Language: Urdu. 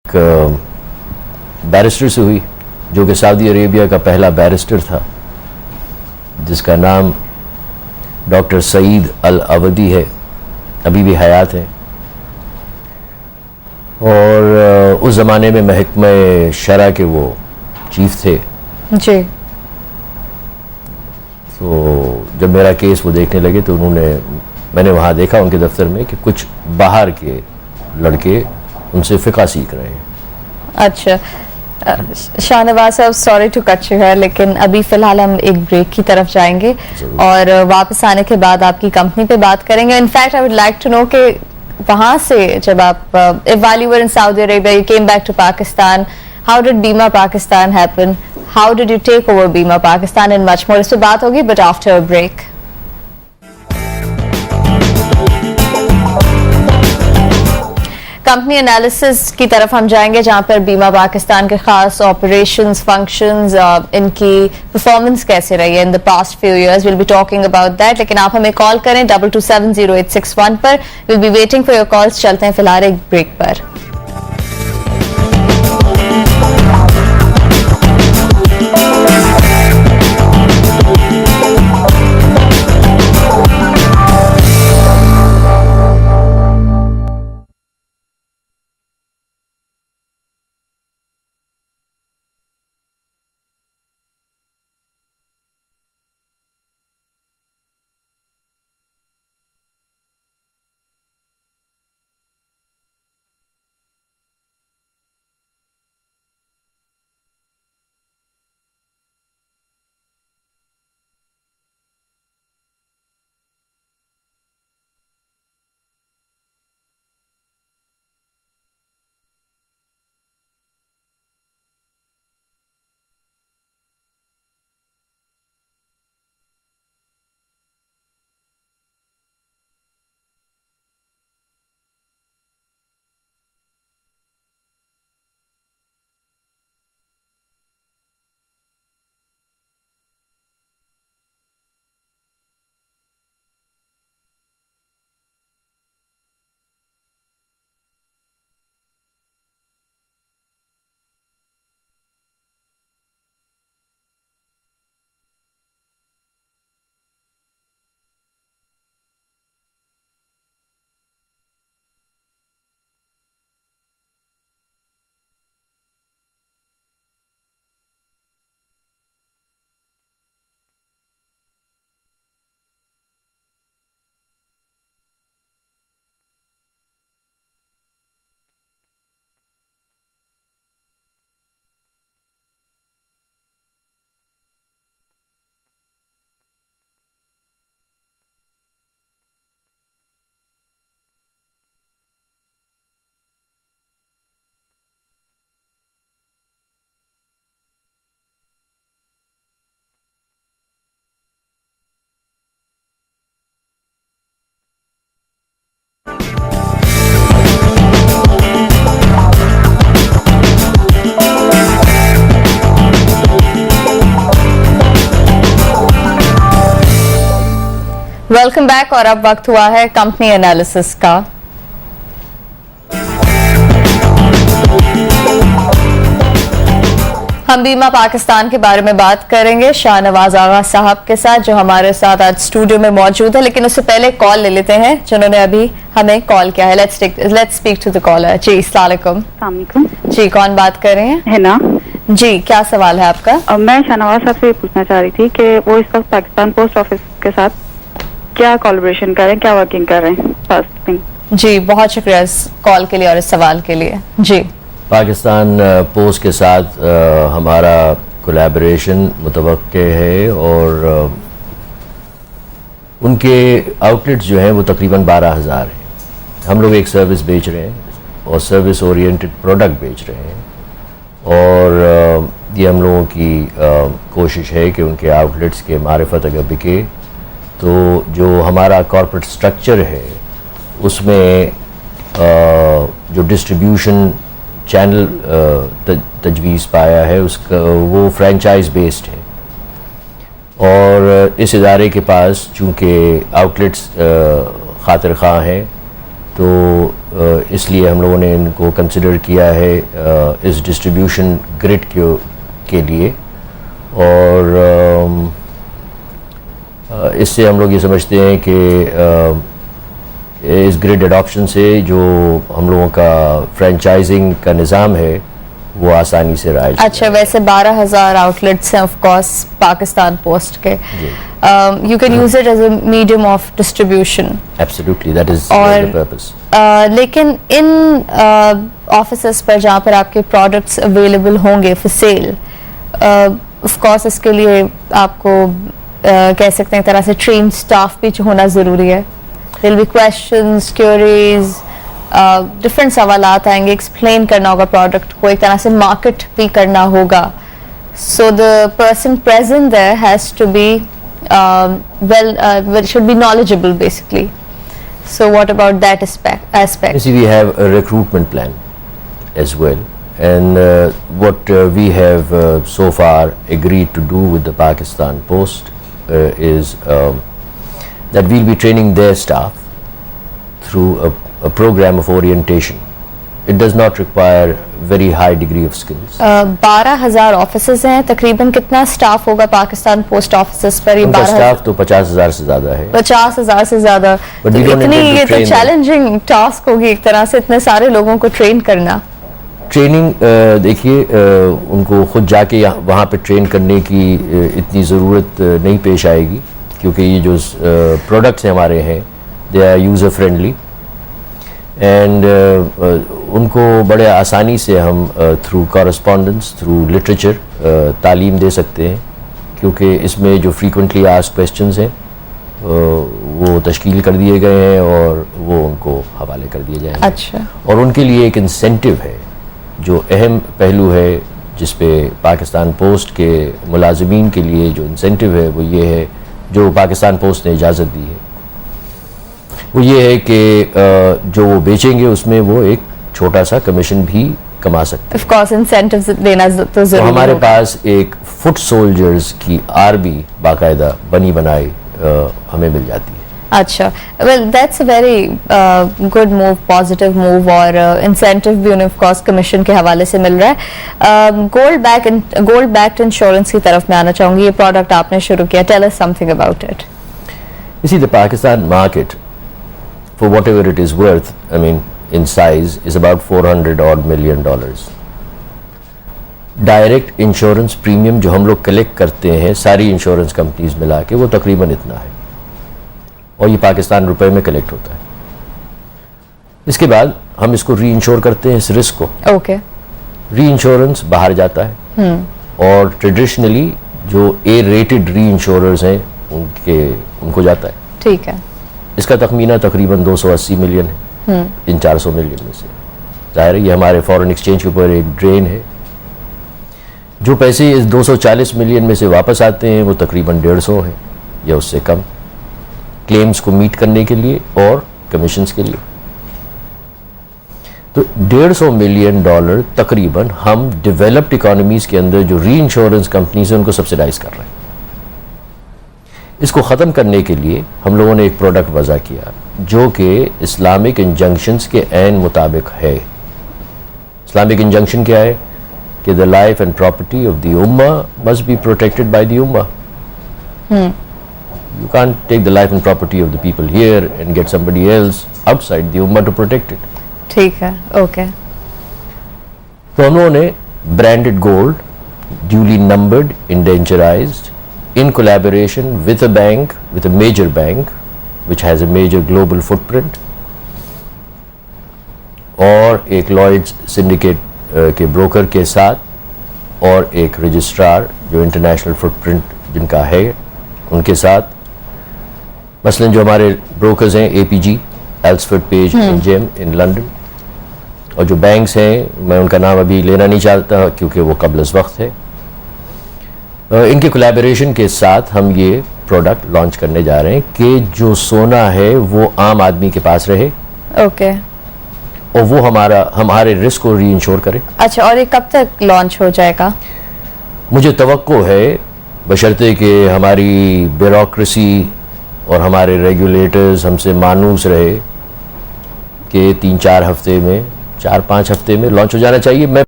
ایک بیرسٹر سے ہوئی جو کہ سعودی عربیہ کا پہلا بیرسٹر تھا، جس کا نام ڈاکٹر سعید العودی ہے، ابھی بھی حیات ہیں، اور اس زمانے میں محکمہ شرع کے وہ چیف تھے. جی. تو جب میرا کیس وہ دیکھنے لگے تو میں نے وہاں دیکھا ان کے دفتر میں کہ کچھ باہر کے لڑکے ان سے فقہ سیکھ رہے ہیں. اچھا شاہ نواز صاحب، سوری ٹو کٹ یو ہے، لیکن ابھی فی الحال ہم ایک بریک کی طرف جائیں گے اور واپس آنے کے بعد آپ کی کمپنی پہ بات کریں گے. In fact I would like to know کہ وہاں سے جب آپ while you were in Saudi Arabia, you came back to Pakistan, how did Bima Pakistan happen? How did you take over Bima Pakistan and much more? اس پہ بات ہوگی but after a break. Company analysis کی طرف ہم جائیں گے جہاں پر بیما پاکستان کے خاص آپریشنز، فنکشنز، ان کی پرفارمنس کیسے رہی ہے ان the past few years. We'll be talking about that. لیکن آپ ہمیں کال کریں 2270-861 پر. We'll be waiting for your calls. چلتے ہیں فی الحال ایک بریک پر. Welcome back. اور اب وقت ہوا ہے کمپنی انالیسس کا. ہم بیما پاکستان کے بارے میں بات کریں گے شاہ نواز آغا صاحب کے ساتھ جو ہمارے ساتھ آج اسٹوڈیو میں موجود ہے. لیکن اس سے پہلے کال لے لیتے ہیں جنہوں نے ابھی ہمیں کال کیا ہے. Let's speak to the caller. جی السلام علیکم. السلام علیکم. جی کون بات کر رہے ہیں؟ ہینا. جی کیا سوال ہے آپ کا؟ میں شاہ نواز صاحب سے یہ پوچھنا چاہ رہی تھی کہ وہ اس وقت پاکستان پوسٹ آفس کے ساتھ کیا کولیبریشن کر رہے ہیں، کیا ورکنگ کر رہے ہیں؟ First thing. جی بہت شکریہ اس کال کے لیے اور اس سوال کے لیے. جی پاکستان پوسٹ کے ساتھ ہمارا کولیبریشن متوقع ہے اور ان کے آؤٹ لیٹس جو ہیں وہ تقریباً 12,000 ہیں. ہم لوگ ایک سروس بیچ رہے ہیں اور سروس اورینٹڈ پروڈکٹ بیچ رہے ہیں اور یہ ہم لوگوں کی کوشش ہے کہ ان کے آؤٹ لیٹس کے معرفت اگر بکے تو جو ہمارا کارپوریٹ سٹرکچر ہے اس میں جو ڈسٹریبیوشن چینل تجویز پایا ہے اس کا وہ فرینچائز بیسڈ ہے اور اس ادارے کے پاس چونکہ آؤٹ لیٹس خاطر خواہ ہیں تو اس لیے ہم لوگوں نے ان کو کنسیڈر کیا ہے اس ڈسٹریبیوشن گرڈ کے لیے. اور اس سے ہم لوگ یہ سمجھتے ہیں کہ اس گرڈ اڈاپشن سے جو ہم لوگوں کا فرینچائزنگ کا نظام ہے وہ آسانی سے رائج. اچھا, ویسے 12,000 آؤٹلیٹس ہیں آف کورس پاکستان پوسٹ کے. You can use it as a medium of distribution. Absolutely, that is the purpose. لیکن ان آفیسز پر جہاں پر آپ کے پروڈکٹس اویلیبل ہوں گے فار سیل, آف کورس اس کے لیے آپ کو کہہ سکتے ہیں ایک طرح سے ٹرین اسٹاف بھی ہونا ضروری ہے. There will be questions, queries, different سوالات آئیں گے, ایکسپلین کرنا ہوگا پروڈکٹ کو, ایک طرح سے مارکیٹ بھی کرنا ہوگا. So the person present there has to be should be knowledgeable basically. So what about that aspect? You see, we have a recruitment plan as well, and what we have so far agreed to do with the Pakistan Post is that we'll be training their staff through a program of orientation. It does not require very high degree of skills. 12,000 offices ہیں, تقریباً کتنا اسٹاف ہوگا پاکستان پوسٹ آفیسز پر؟ ان کا اسٹاف تو 50,000 سے زیادہ ہے. 50,000 سے زیادہ. اتنی یہ تو چیلنجنگ ٹاسک ہوگی ایک طرح سے, اتنے سارے لوگوں کو ٹرین کرنا. ٹریننگ دیکھیے, ان کو خود جا کے وہاں پہ ٹرین کرنے کی اتنی ضرورت نہیں پیش آئے گی, کیونکہ یہ جو پروڈکٹس ہمارے ہیں they are user friendly, and ان کو بڑے آسانی سے ہم تھرو کورسپونڈنس, تھرو لٹریچر تعلیم دے سکتے ہیں, کیونکہ اس میں جو فریکوینٹلی آسک کویسچنز ہیں وہ تشکیل کر دیے گئے ہیں اور وہ ان کو حوالے کر دیے جائیں گے. اچھا. اور ان کے لیے ایک انسینٹیو ہے, جو اہم پہلو ہے جس پہ پاکستان پوسٹ کے ملازمین کے لیے جو انسینٹیو ہے وہ یہ ہے, جو پاکستان پوسٹ نے اجازت دی ہے, وہ یہ ہے کہ جو وہ بیچیں گے اس میں وہ ایک چھوٹا سا کمیشن بھی کما سکتے ہیں. Of course, incentives دینا تو ضروری ہے. ہمارے پاس ایک فٹ سولجرز کی آرمی باقاعدہ بنی بنائی ہمیں مل جاتی ہے. اچھا, well that's a very good move, positive move, اور incentive بھی انہیں of course commission کے حوالے سے مل رہا ہے. gold backed insurance کی طرف میں آنا چاہوں گی. یہ پروڈکٹ آپ نے شروع کیا, tell us something about it. You see, the Pakistan market, for whatever it is worth, I mean in size, is about $400 odd million. Direct insurance premium جو ہم لوگ کلیکٹ کرتے ہیں ساری انشورنس کمپنیز ملا کے وہ تقریباً اتنا ہے, اور یہ پاکستان روپے میں کلیکٹ ہوتا ہے. اس کے بعد ہم اس کو ری انشور کرتے ہیں, اس رسک کو. اوکے. ری انشورنس باہر جاتا ہے, اور ٹریڈیشنلی جو اے ریٹڈ ری انشوررز ہیں ان کو جاتا ہے. ٹھیک ہے. اس کا تخمینہ تقریباً 280 ملین ہے ان 400 ملین میں سے. ظاہر ہے یہ ہمارے فارن ایکسچینج کے اوپر ایک ڈرین ہے. جو پیسے اس 240 ملین میں سے واپس آتے ہیں وہ تقریباً 150 ہیں یا اس سے کم, کلیمز کو میٹ کرنے کے لیے اور کمیشنز کے لیے. تو $150 ملین تقریباً ہم ڈیولپڈ اکانومیز کے اندر جو ری انشورنس کمپنیز ہیں ان کو سبسیڈائز کر رہے ہیں. اس کو ختم کرنے کے لیے ہم لوگوں نے ایک پروڈکٹ وضع کیا جو کہ اسلامک انجنکشنز کے عین مطابق ہے. اسلامک انجنکشن کیا ہے کہ the life and property of the ummah must be protected by the ummah. You can't take the life and property of the people here and get somebody else outside the ummah to protect it. ٹھیک ہے. اوکے. تو انہوں نے branded gold, duly numbered, indenturized, in collaboration with a bank, with a major bank which has a major global footprint, اور ایک لائڈز سنڈیکیٹ کے بروکر کے ساتھ, اور ایک رجسٹرار جو انٹرنیشنل فٹ پرنٹ جن کا ہے ان کے ساتھ. مثلا جو ہمارے بروکرز ہیں APG, Aylesford Page and Gem in London, اور جو بینکس ہیں میں ان کا نام ابھی لینا نہیں چاہتا کیونکہ وہ قبل از وقت ہے. ان کے کولیبریشن کے ساتھ ہم یہ پروڈکٹ لانچ کرنے جا رہے ہیں کہ جو سونا ہے وہ عام آدمی کے پاس رہے. اوکے. اور وہ ہمارے رسک کو ری انشور کرے. اچھا, اور یہ کب تک لانچ ہو جائے گا؟ مجھے توقع ہے بشرطے کہ ہماری بیوروکریسی اور ہمارے ریگولیٹرز ہم سے مانوس رہے کہ 3-4 ہفتے میں 4-5 ہفتے میں لانچ ہو جانا چاہیے. میں